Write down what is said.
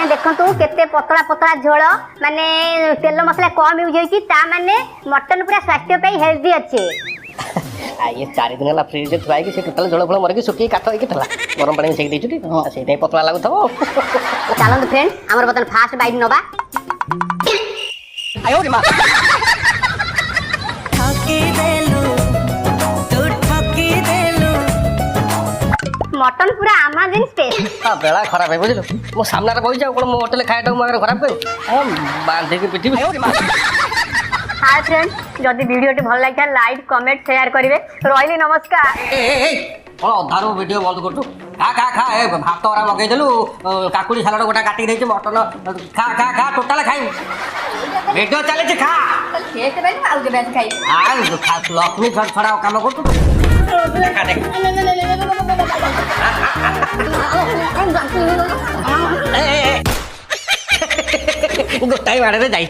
देखंतु केते पतला पतला झोल माने तेल मसला कम यूज होई ता माने मटन पूरा स्वास्थ्य पे हेल्दी अच्छे। ये 4 दिन है फ्रिज में थुआई से टोटल झोल फल मरकी सुखी काठ होई थला गरम पानी सेक देछुटी सेटाई पतला लागुथबो। चलन फ्रेंड्स हमर बतन फास्ट बाइट नबा। आयो रे मां ठकी देलु तू ठकी देलु मटन पूरा अमेजिंग टेस्ट। आ बेला खराब है बुझलो मो सामने रे बहि जाऊ कोन मो होटल खाइटा मो आगे खराब कर बांधे के पिटी। आयो रे मां हाय फ्रेंड्स जदी वीडियो टी भल लागिता लाइक कमेंट शेयर करिवे रोइली नमस्कार। कौन अधारू वीडियो बंद करतु खा खा खा ए भात ओरा मगै देलु काकुड़ी सालाड गोटा काटी देछि मटन खा खा खा टोटल खाई वीडियो चले छै खा केक बेन आउ के बेन खाई आ खा लक्ष्मी छड़ छड़ा काम करतु देखा देख गोटाई बाड़े रे जाई।